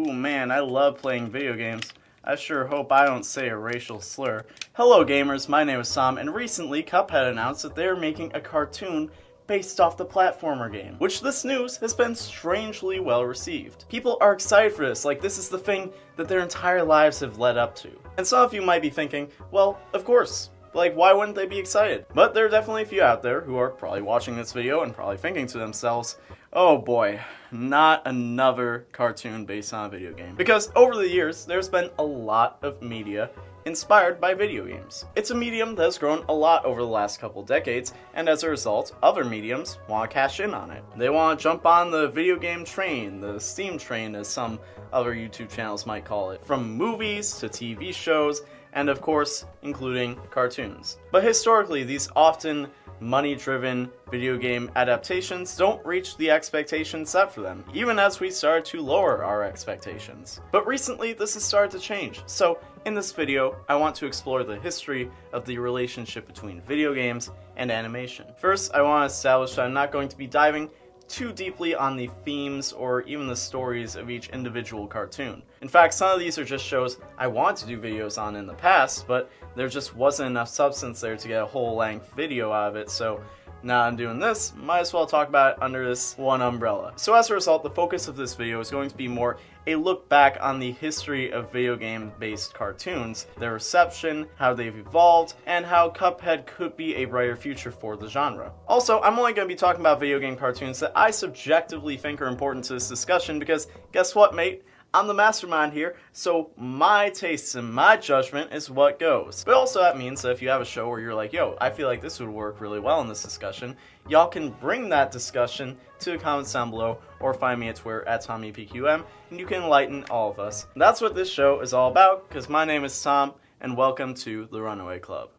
Ooh man, I love playing video games. I sure hope I don't say a racial slur. Hello gamers, my name is Tom, and recently Cuphead announced that they are making a cartoon based off the platformer game, which this news has been strangely well received. People are excited for this, like this is the thing that their entire lives have led up to. And some of you might be thinking, well, of course, like why wouldn't they be excited? But there are definitely a few out there who are probably watching this video and probably thinking to themselves, oh boy, not another cartoon based on a video game. Because over the years, there's been a lot of media inspired by video games. It's a medium that has grown a lot over the last couple decades, and as a result, other mediums want to cash in on it. They want to jump on the video game train, the Steam train as some other YouTube channels might call it, from movies to TV shows, and of course, including cartoons. But historically, these often money-driven video game adaptations don't reach the expectations set for them, even as we start to lower our expectations. But recently, this has started to change. So, in this video, I want to explore the history of the relationship between video games and animation. First, I want to establish that I'm not going to be diving too deeply on the themes or even the stories of each individual cartoon. In fact, some of these are just shows I wanted to do videos on in the past, but there just wasn't enough substance there to get a whole length video out of it, so now I'm doing this, might as well talk about it under this one umbrella. So as a result, the focus of this video is going to be more a look back on the history of video game-based cartoons, their reception, how they've evolved, and how Cuphead could be a brighter future for the genre. Also, I'm only going to be talking about video game cartoons that I subjectively think are important to this discussion because guess what, mate? I'm the mastermind here, so my tastes and my judgment is what goes. But also that means that if you have a show where you're like, yo, I feel like this would work really well in this discussion, y'all can bring that discussion to the comments down below or find me at Twitter at TommyPQM, and you can enlighten all of us. And that's what this show is all about, because my name is Tom, and welcome to the Runaway Club.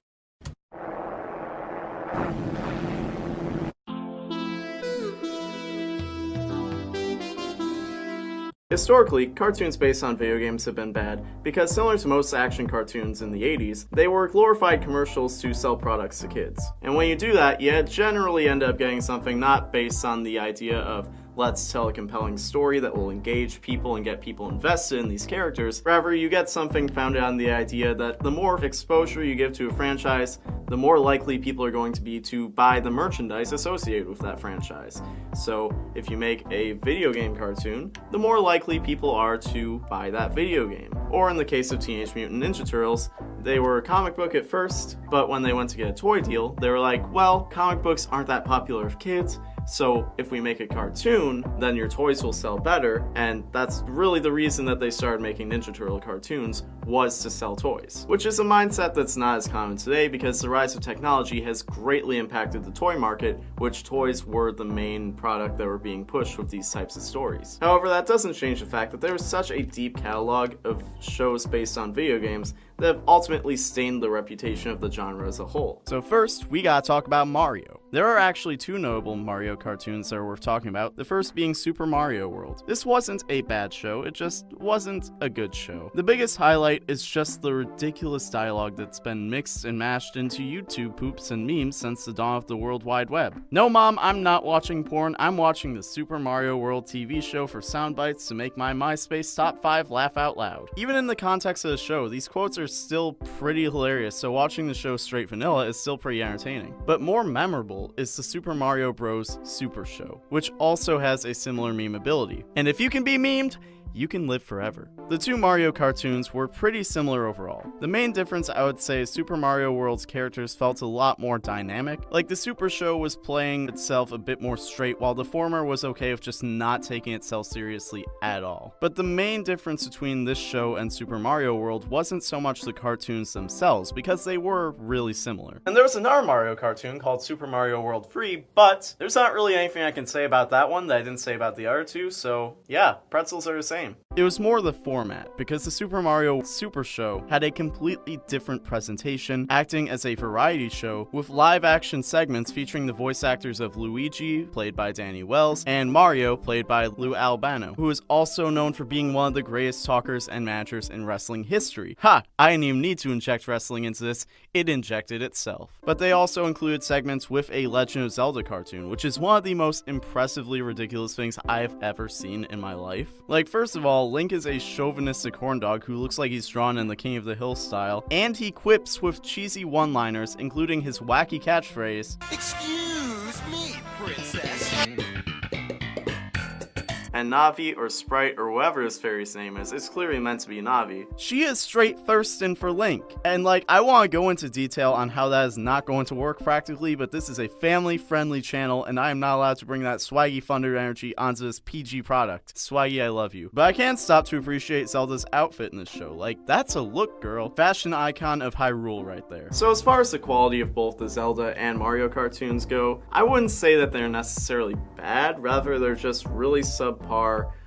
Historically, cartoons based on video games have been bad because similar to most action cartoons in the 80s, they were glorified commercials to sell products to kids. And when you do that, you generally end up getting something not based on the idea of let's tell a compelling story that will engage people and get people invested in these characters. Rather, you get something founded on the idea that the more exposure you give to a franchise, the more likely people are going to be to buy the merchandise associated with that franchise. So, if you make a video game cartoon, the more likely people are to buy that video game. Or in the case of Teenage Mutant Ninja Turtles, they were a comic book at first, but when they went to get a toy deal, they were like, well, comic books aren't that popular with kids, so if we make a cartoon, then your toys will sell better, and that's really the reason that they started making Ninja Turtle cartoons, was to sell toys. Which is a mindset that's not as common today because the rise of technology has greatly impacted the toy market, which toys were the main product that were being pushed with these types of stories. However, that doesn't change the fact that there is such a deep catalog of shows based on video games that have ultimately stained the reputation of the genre as a whole. So first, we gotta talk about Mario. There are actually two notable Mario cartoons that are worth talking about, the first being Super Mario World. This wasn't a bad show, it just wasn't a good show. The biggest highlight is just the ridiculous dialogue that's been mixed and mashed into YouTube poops and memes since the dawn of the World Wide Web. No mom, I'm not watching porn, I'm watching the Super Mario World TV show for sound bites to make my MySpace top 5 laugh out loud. Even in the context of the show, these quotes are still pretty hilarious, so watching the show straight vanilla is still pretty entertaining. But more memorable is the Super Mario Bros. Super Show, which also has a similar meme ability. And if you can be memed, you can live forever. The two Mario cartoons were pretty similar overall. The main difference I would say is Super Mario World's characters felt a lot more dynamic. Like the Super Show was playing itself a bit more straight, while the former was okay with just not taking itself seriously at all. But the main difference between this show and Super Mario World wasn't so much the cartoons themselves, because they were really similar. And there was another Mario cartoon called Super Mario World 3, but there's not really anything I can say about that one that I didn't say about the other two, so yeah, pretzels are the same. It was more the format, because the Super Mario Super Show had a completely different presentation, acting as a variety show with live-action segments featuring the voice actors of Luigi, played by Danny Wells, and Mario, played by Lou Albano, who is also known for being one of the greatest talkers and managers in wrestling history. Ha! I didn't even need to inject wrestling into this, it injected itself. But they also included segments with a Legend of Zelda cartoon, which is one of the most impressively ridiculous things I've ever seen in my life. Like, first of all, all, Link is a chauvinistic horn dog who looks like he's drawn in the King of the Hill style, and he quips with cheesy one-liners, including his wacky catchphrase, "Excuse me, princess." And Navi, or Sprite, or whoever his fairy's name is, it's clearly meant to be Navi. She is straight thirsting for Link. And like, I want to go into detail on how that is not going to work practically, but this is a family-friendly channel, and I am not allowed to bring that swaggy thunder energy onto this PG product. Swaggy, I love you. But I can't stop to appreciate Zelda's outfit in this show. Like, that's a look, girl. Fashion icon of Hyrule right there. So as far as the quality of both the Zelda and Mario cartoons go, I wouldn't say that they're necessarily bad, rather they're just really subpar,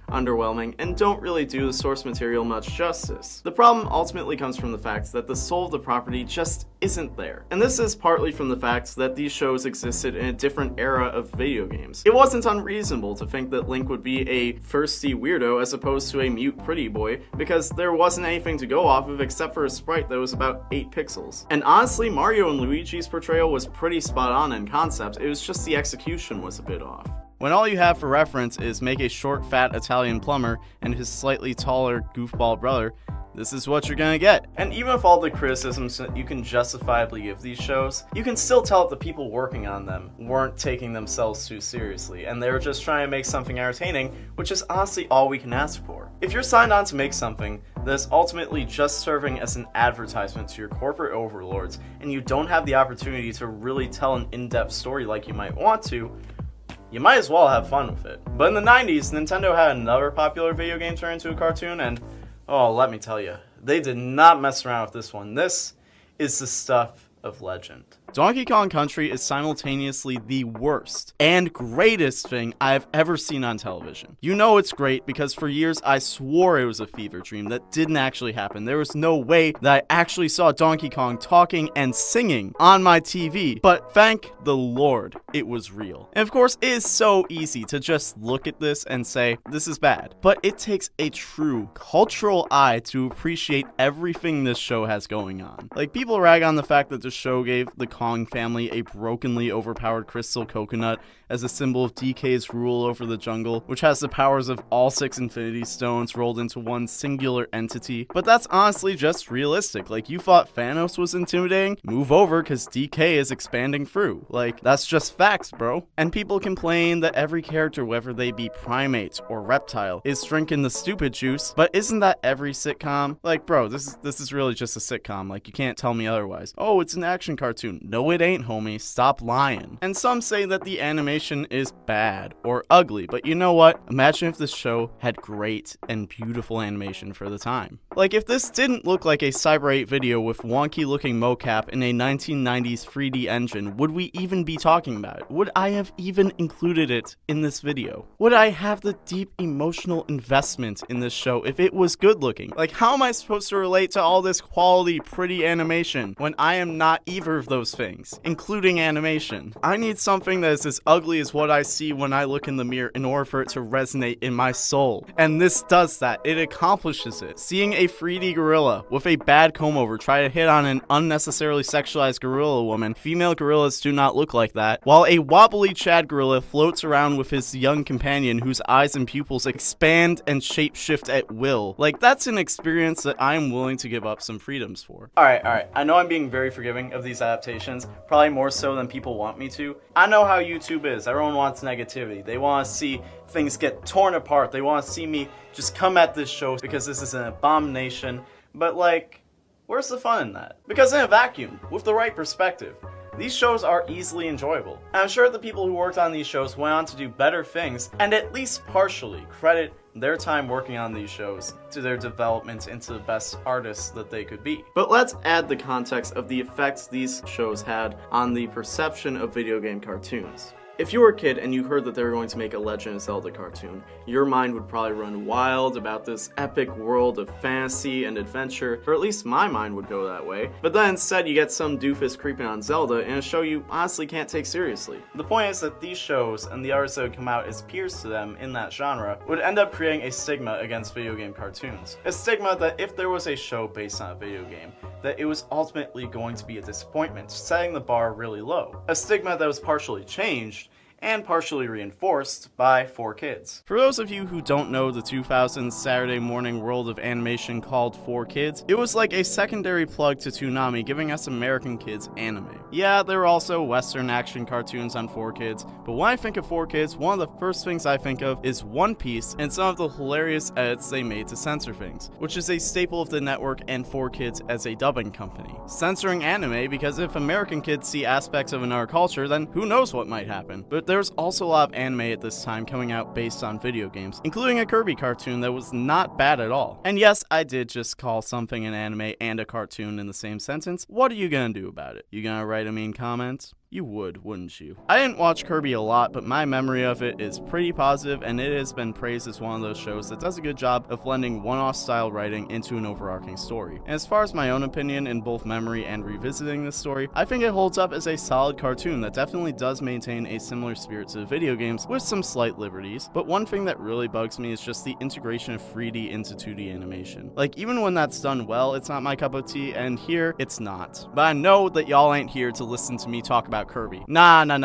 underwhelming, and don't really do the source material much justice. The problem ultimately comes from the fact that the soul of the property just isn't there. And this is partly from the fact that these shows existed in a different era of video games. It wasn't unreasonable to think that Link would be a thirsty weirdo as opposed to a mute pretty boy, because there wasn't anything to go off of except for a sprite that was about 8 pixels. And honestly, Mario and Luigi's portrayal was pretty spot on in concept, it was just the execution was a bit off. When all you have for reference is make a short, fat Italian plumber and his slightly taller goofball brother, this is what you're gonna get. And even with all the criticisms that you can justifiably give these shows, you can still tell that the people working on them weren't taking themselves too seriously, and they were just trying to make something entertaining, which is honestly all we can ask for. If you're signed on to make something that is ultimately just serving as an advertisement to your corporate overlords, and you don't have the opportunity to really tell an in-depth story like you might want to, you might as well have fun with it. But in the 90s, Nintendo had another popular video game turn into a cartoon, and oh, let me tell you, they did not mess around with this one. This is the stuff of legend. Donkey Kong Country is simultaneously the worst and greatest thing I've ever seen on television. You know it's great because for years I swore it was a fever dream that didn't actually happen. There was no way that I actually saw Donkey Kong talking and singing on my TV, but thank the Lord it was real. And of course, it is so easy to just look at this and say, this is bad, but it takes a true cultural eye to appreciate everything this show has going on. Like, people rag on the fact that the show gave the Kong family a brokenly overpowered crystal coconut as a symbol of DK's rule over the jungle, which has the powers of all 6 Infinity Stones rolled into one singular entity. But that's honestly just realistic. Like, you thought Thanos was intimidating? Move over, cause DK is expanding through. Like, that's just facts, bro. And people complain that every character, whether they be primate or reptile, is drinking the stupid juice, but isn't that every sitcom? Like, bro, this is really just a sitcom. Like, you can't tell me otherwise. Oh, it's an action cartoon. No, it ain't, homie. Stop lying. And some say that the animation is bad or ugly, but you know what? Imagine if this show had great and beautiful animation for the time. Like, if this didn't look like a Cyber 8 video with wonky looking mocap in a 1990s 3D engine, would we even be talking about it? Would I have even included it in this video? Would I have the deep emotional investment in this show if it was good looking? Like, how am I supposed to relate to all this quality, pretty animation when I am not either of those things, including animation? I need something that is as ugly as what I see when I look in the mirror in order for it to resonate in my soul. And this does that. It accomplishes it. Seeing a 3D gorilla with a bad comb over try to hit on an unnecessarily sexualized gorilla woman, female gorillas do not look like that, while a wobbly Chad gorilla floats around with his young companion whose eyes and pupils expand and shapeshift at will. Like, that's an experience that I am willing to give up some freedoms for. Alright, I know I'm being very forgiving of these adaptations, probably more so than people want me to. I know how YouTube is. Everyone wants negativity. They want to see things get torn apart. They want to see me just come at this show because this is an abomination. But like, where's the fun in that? Because in a vacuum, with the right perspective, these shows are easily enjoyable. And I'm sure the people who worked on these shows went on to do better things and at least partially credit their time working on these shows to their development into the best artists that they could be. But let's add the context of the effects these shows had on the perception of video game cartoons. If you were a kid and you heard that they were going to make a Legend of Zelda cartoon, your mind would probably run wild about this epic world of fantasy and adventure, or at least my mind would go that way. But then instead you get some doofus creeping on Zelda in a show you honestly can't take seriously. The point is that these shows and the artists that would come out as peers to them in that genre would end up creating a stigma against video game cartoons. A stigma that if there was a show based on a video game, that it was ultimately going to be a disappointment, setting the bar really low. A stigma that was partially changed and partially reinforced by 4Kids. For those of you who don't know the 2000s Saturday morning world of animation called 4Kids, it was like a secondary plug to Toonami, giving us American kids anime. Yeah, there were also Western action cartoons on 4Kids, but when I think of 4Kids, one of the first things I think of is One Piece and some of the hilarious edits they made to censor things, which is a staple of the network and 4Kids as a dubbing company. Censoring anime, because if American kids see aspects of another culture, then who knows what might happen. But there's also a lot of anime at this time coming out based on video games, including a Kirby cartoon that was not bad at all. And yes, I did just call something an anime and a cartoon in the same sentence. What are you gonna do about it? You gonna write a mean comment? You would, wouldn't you? I didn't watch Kirby a lot, but my memory of it is pretty positive, and it has been praised as one of those shows that does a good job of blending one-off style writing into an overarching story. And as far as my own opinion in both memory and revisiting this story, I think it holds up as a solid cartoon that definitely does maintain a similar spirit to the video games with some slight liberties. But one thing that really bugs me is just the integration of 3D into 2D animation. Like, even when that's done well, it's not my cup of tea, and here, it's not. But I know that y'all ain't here to listen to me talk about Kirby. Nah. When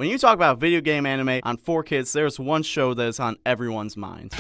you talk about video game anime on 4Kids, there's one show that is on everyone's mind.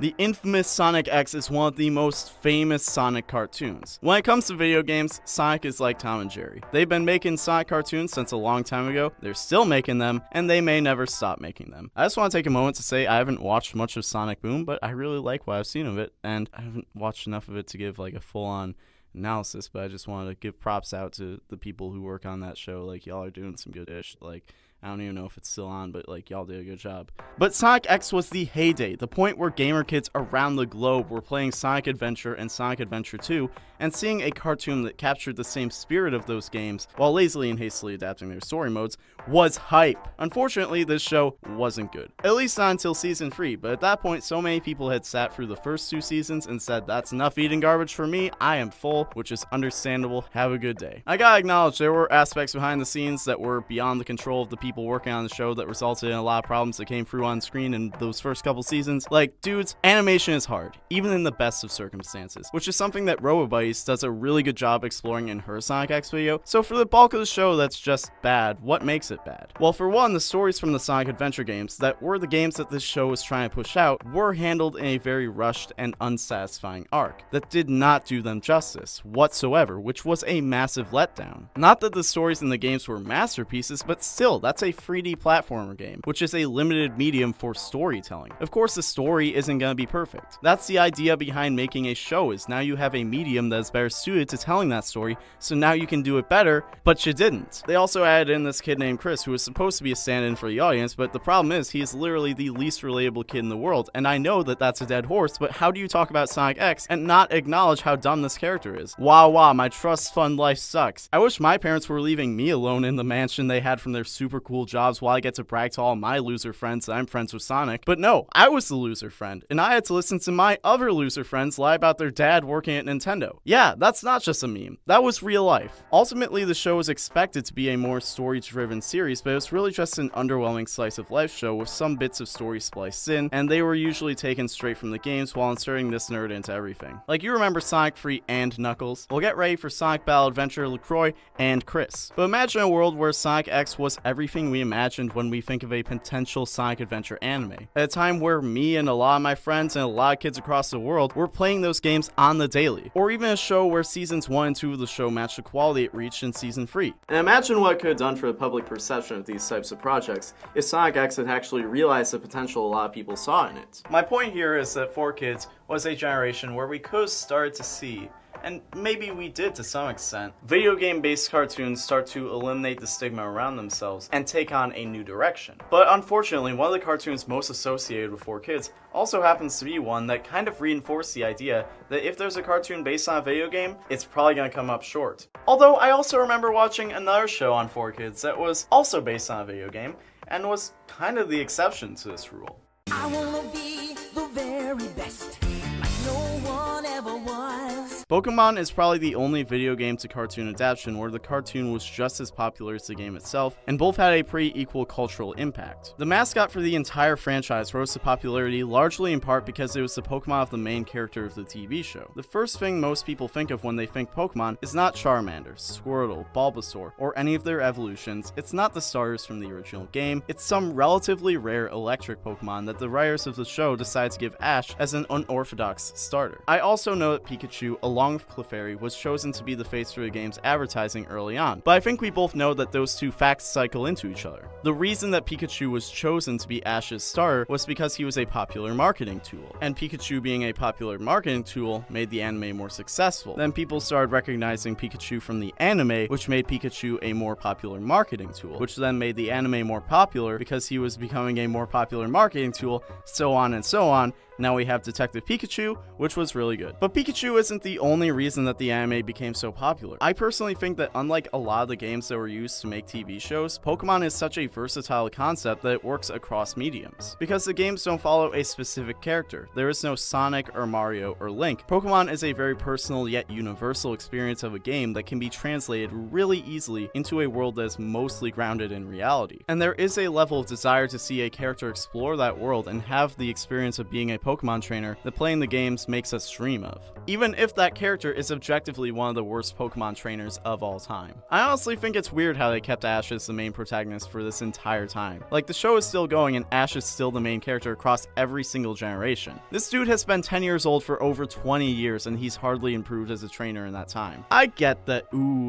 The infamous Sonic X is one of the most famous Sonic cartoons. When it comes to video games, Sonic is like Tom and Jerry. They've been making Sonic cartoons since a long time ago, they're still making them, and they may never stop making them. I just want to take a moment to say I haven't watched much of Sonic Boom, but I really like what I've seen of it, and I haven't watched enough of it to give like a full-on analysis, but I just wanted to give props out to the people who work on that show. Like, y'all are doing some good ish. Like, I don't even know if it's still on, but like, y'all did a good job. But Sonic X was the heyday, the point where gamer kids around the globe were playing Sonic Adventure and Sonic Adventure 2, and seeing a cartoon that captured the same spirit of those games while lazily and hastily adapting their story modes was hype. Unfortunately, this show wasn't good. At least not until season 3, but at that point, so many people had sat through the first 2 seasons and said, that's enough eating garbage for me, I am full, which is understandable. Have a good day. I gotta acknowledge there were aspects behind the scenes that were beyond the control of the people working on the show that resulted in a lot of problems that came through on screen in those first couple seasons. Like, dudes, animation is hard, even in the best of circumstances, which is something that RoboBuddies does a really good job exploring in her Sonic X video. So for the bulk of the show that's just bad, what makes it bad? Well, for one, the stories from the Sonic Adventure games that were the games that this show was trying to push out were handled in a very rushed and unsatisfying arc that did not do them justice whatsoever, which was a massive letdown. Not that the stories in the games were masterpieces, but still, that's a 3D platformer game, which is a limited medium for storytelling. Of course, the story isn't going to be perfect. That's the idea behind making a show, is now you have a medium that is better suited to telling that story, so now you can do it better, but you didn't. They also added in this kid named Chris, who was supposed to be a stand-in for the audience, but the problem is he is literally the least relatable kid in the world, and I know that that's a dead horse, but how do you talk about Sonic X and not acknowledge how dumb this character is? Wah, my trust fund life sucks. I wish my parents were leaving me alone in the mansion they had from their super cool jobs while I get to brag to all my loser friends that I'm friends with Sonic. But no, I was the loser friend, and I had to listen to my other loser friends lie about their dad working at Nintendo. Yeah, that's not just a meme. That was real life. Ultimately, the show was expected to be a more story-driven series, but it was really just an underwhelming slice of life show with some bits of story spliced in, and they were usually taken straight from the games while inserting this nerd into everything. Like, you remember Sonic 3 and Knuckles? Well, get ready for Sonic Battle Adventure, LaCroix, and Chris. But imagine a world where Sonic X was everything we imagined when we think of a potential Sonic Adventure anime. At a time where me and a lot of my friends and a lot of kids across the world were playing those games on the daily. Or even a show where seasons 1 and 2 of the show matched the quality it reached in season 3. And imagine what it could have done for the public perception of these types of projects if Sonic X had actually realized the potential a lot of people saw in it. My point here is that 4Kids was a generation where we could have started to see, and maybe we did to some extent, video game-based cartoons start to eliminate the stigma around themselves and take on a new direction. But unfortunately, one of the cartoons most associated with 4Kids also happens to be one that kind of reinforced the idea that if there's a cartoon based on a video game, it's probably going to come up short. Although I also remember watching another show on 4Kids that was also based on a video game and was kind of the exception to this rule. I wanna be the very best, like no one ever was. Pokemon is probably the only video game to cartoon adaptation where the cartoon was just as popular as the game itself, and both had a pretty equal cultural impact. The mascot for the entire franchise rose to popularity largely in part because it was the Pokemon of the main character of the TV show. The first thing most people think of when they think Pokemon is not Charmander, Squirtle, Bulbasaur, or any of their evolutions. It's not the starters from the original game. It's some relatively rare electric Pokemon that the writers of the show decided to give Ash as an unorthodox starter. I also know that Pikachu, along with Clefairy, was chosen to be the face for the game's advertising early on, but I think we both know that those two facts cycle into each other. The reason that Pikachu was chosen to be Ash's starter was because he was a popular marketing tool, and Pikachu being a popular marketing tool made the anime more successful. Then people started recognizing Pikachu from the anime, which made Pikachu a more popular marketing tool, which then made the anime more popular because he was becoming a more popular marketing tool, so on and so on. Now we have Detective Pikachu, which was really good. But Pikachu isn't the only reason that the anime became so popular. I personally think that unlike a lot of the games that were used to make TV shows, Pokemon is such a versatile concept that it works across mediums. Because the games don't follow a specific character. There is no Sonic or Mario or Link. Pokemon is a very personal yet universal experience of a game that can be translated really easily into a world that is mostly grounded in reality. And there is a level of desire to see a character explore that world and have the experience of being a Pokemon trainer that playing the games makes us dream of, even if that character is objectively one of the worst Pokemon trainers of all time. I honestly think it's weird how they kept Ash as the main protagonist for this entire time. Like, the show is still going and Ash is still the main character across every single generation. This dude has been 10 years old for over 20 years and he's hardly improved as a trainer in that time. I get that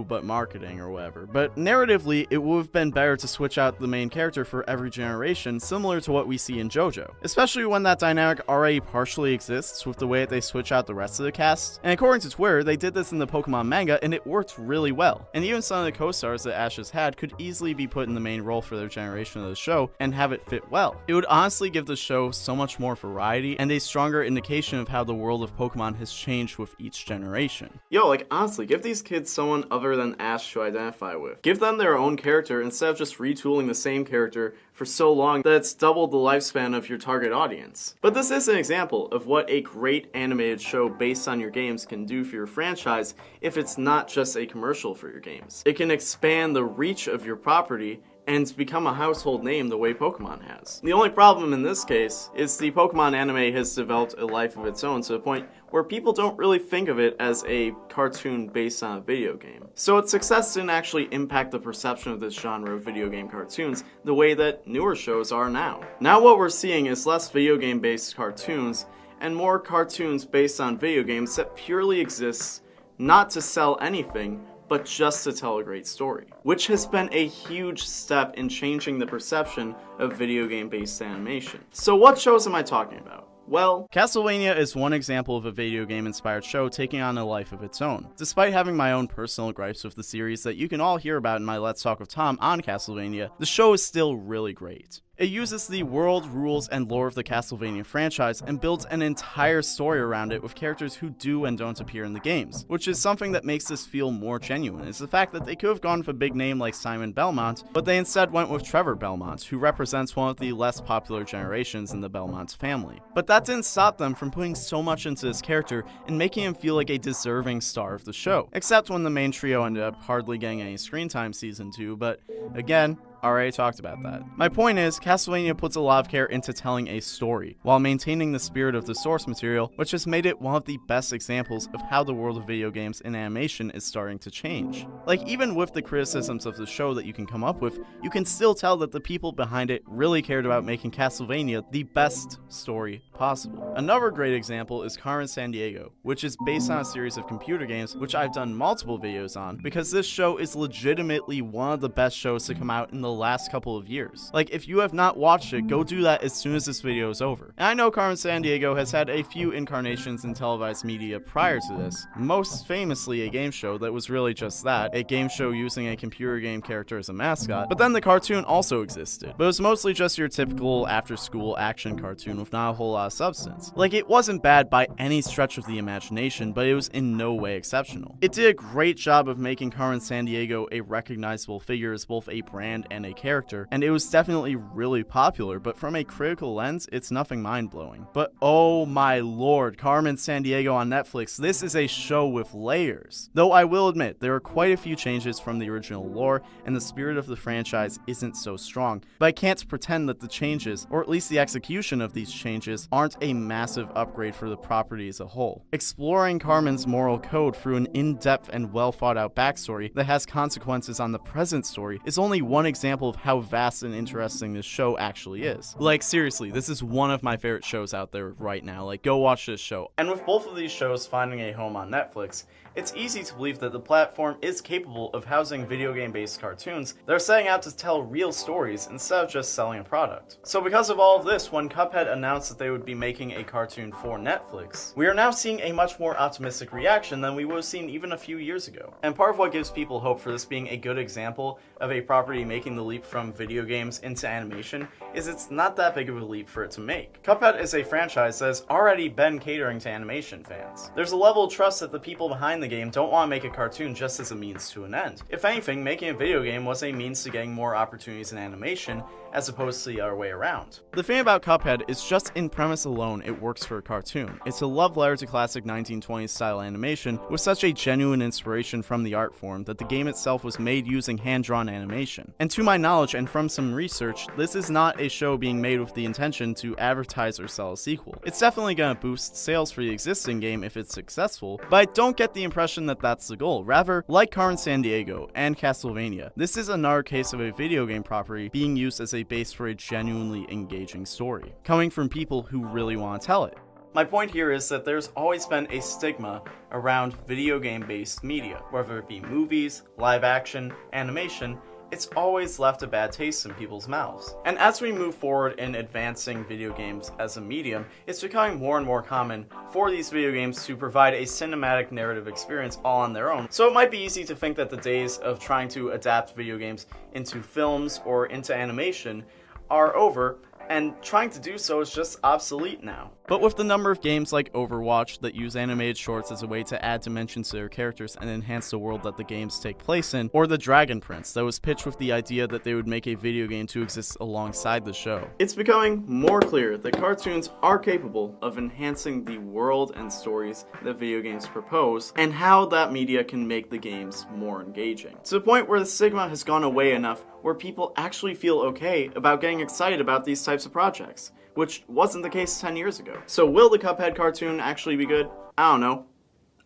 but marketing or whatever, but narratively it would have been better to switch out the main character for every generation, similar to what we see in JoJo, especially when that dynamic already partially exists with the way that they switch out the rest of the cast. And according to Twitter, they did this in the Pokemon manga and it worked really well. And even some of the co-stars that Ash has had could easily be put in the main role for their generation of the show and have it fit well. It would honestly give the show so much more variety and a stronger indication of how the world of Pokemon has changed with each generation. Yo, like honestly, give these kids someone other than Ash to identify with. Give them their own character instead of just retooling the same character for so long that it's doubled the lifespan of your target audience. But this is an example of what a great animated show based on your games can do for your franchise if it's not just a commercial for your games. It can expand the reach of your property and become a household name the way Pokemon has. The only problem in this case is the Pokemon anime has developed a life of its own to the point where people don't really think of it as a cartoon based on a video game. So its success didn't actually impact the perception of this genre of video game cartoons the way that newer shows are now. Now what we're seeing is less video game based cartoons and more cartoons based on video games that purely exists not to sell anything, but just to tell a great story, which has been a huge step in changing the perception of video game-based animation. So what shows am I talking about? Well, Castlevania is one example of a video game-inspired show taking on a life of its own. Despite having my own personal gripes with the series that you can all hear about in my Let's Talk with Tom on Castlevania, the show is still really great. It uses the world, rules, and lore of the Castlevania franchise and builds an entire story around it with characters who do and don't appear in the games, which is something that makes this feel more genuine, is the fact that they could have gone with a big name like Simon Belmont, but they instead went with Trevor Belmont, who represents one of the less popular generations in the Belmont family. But that didn't stop them from putting so much into this character and making him feel like a deserving star of the show, except when the main trio ended up hardly getting any screen time season 2, but again, already talked about that. My point is, Castlevania puts a lot of care into telling a story, while maintaining the spirit of the source material, which has made it one of the best examples of how the world of video games and animation is starting to change. Like, even with the criticisms of the show that you can come up with, you can still tell that the people behind it really cared about making Castlevania the best story possible. Another great example is Carmen Sandiego, which is based on a series of computer games, which I've done multiple videos on, because this show is legitimately one of the best shows to come out in the last couple of years. Like, if you have not watched it, go do that as soon as this video is over. And I know Carmen Sandiego has had a few incarnations in televised media prior to this, most famously a game show that was really just that, a game show using a computer game character as a mascot, but then the cartoon also existed. But it was mostly just your typical after-school action cartoon with not a whole lot of substance. Like, it wasn't bad by any stretch of the imagination, but it was in no way exceptional. It did a great job of making Carmen Sandiego a recognizable figure as both a brand and a character, and it was definitely really popular, but from a critical lens, it's nothing mind-blowing. But oh my lord, Carmen Sandiego on Netflix, this is a show with layers. Though I will admit, there are quite a few changes from the original lore, and the spirit of the franchise isn't so strong, but I can't pretend that the changes, or at least the execution of these changes, aren't a massive upgrade for the property as a whole. Exploring Carmen's moral code through an in-depth and well-thought-out backstory that has consequences on the present story is only one example of how vast and interesting this show actually is. Like, seriously, this is one of my favorite shows out there right now. Like, go watch this show. And with both of these shows finding a home on Netflix, it's easy to believe that the platform is capable of housing video game-based cartoons that are setting out to tell real stories instead of just selling a product. So because of all of this, when Cuphead announced that they would be making a cartoon for Netflix, we are now seeing a much more optimistic reaction than we would have seen even a few years ago. And part of what gives people hope for this being a good example of a property making the leap from video games into animation is it's not that big of a leap for it to make. Cuphead is a franchise that has already been catering to animation fans. There's a level of trust that the people behind the game don't want to make a cartoon just as a means to an end. If anything, making a video game was a means to getting more opportunities in animation, as opposed to the other way around. The thing about Cuphead is just in premise alone, it works for a cartoon. It's a love letter to classic 1920s style animation with such a genuine inspiration from the art form that the game itself was made using hand-drawn animation. And to my knowledge and from some research, this is not a show being made with the intention to advertise or sell a sequel. It's definitely gonna boost sales for the existing game if it's successful, but I don't get the impression that that's the goal. Rather, like Carmen Sandiego and Castlevania, this is another case of a video game property being used as a base for a genuinely engaging story, coming from people who really want to tell it. My point here is that there's always been a stigma around video game-based media, whether it be movies, live action, animation. It's always left a bad taste in people's mouths. And as we move forward in advancing video games as a medium, it's becoming more and more common for these video games to provide a cinematic narrative experience all on their own. So it might be easy to think that the days of trying to adapt video games into films or into animation are over, and trying to do so is just obsolete now. But with the number of games like Overwatch that use animated shorts as a way to add dimensions to their characters and enhance the world that the games take place in, or the Dragon Prince that was pitched with the idea that they would make a video game to exist alongside the show, it's becoming more clear that cartoons are capable of enhancing the world and stories that video games propose, and how that media can make the games more engaging. To the point where the stigma has gone away enough where people actually feel okay about getting excited about these types of projects, which wasn't the case 10 years ago. So will the Cuphead cartoon actually be good? I don't know.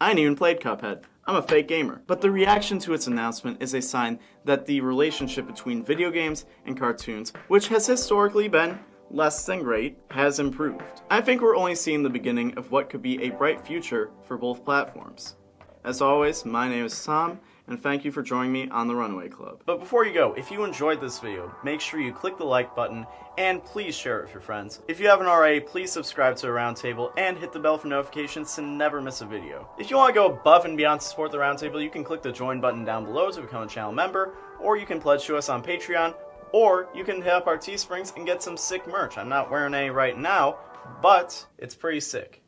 I ain't even played Cuphead. I'm a fake gamer. But the reaction to its announcement is a sign that the relationship between video games and cartoons, which has historically been less than great, has improved. I think we're only seeing the beginning of what could be a bright future for both platforms. As always, my name is Tom, and thank you for joining me on the Runaway Club. But before you go, if you enjoyed this video, make sure you click the like button, and please share it with your friends. If you haven't already, please subscribe to the Roundtable, and hit the bell for notifications to never miss a video. If you want to go above and beyond to support the Roundtable, you can click the join button down below to become a channel member, or you can pledge to us on Patreon, or you can hit up our Teesprings and get some sick merch. I'm not wearing any right now, but it's pretty sick.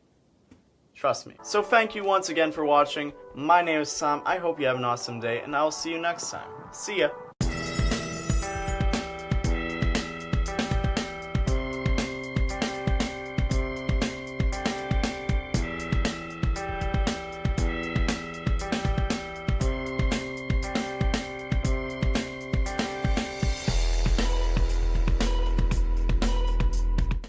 Trust me. So thank you once again for watching. My name is Tom. I hope you have an awesome day, and I'll see you next time. See ya.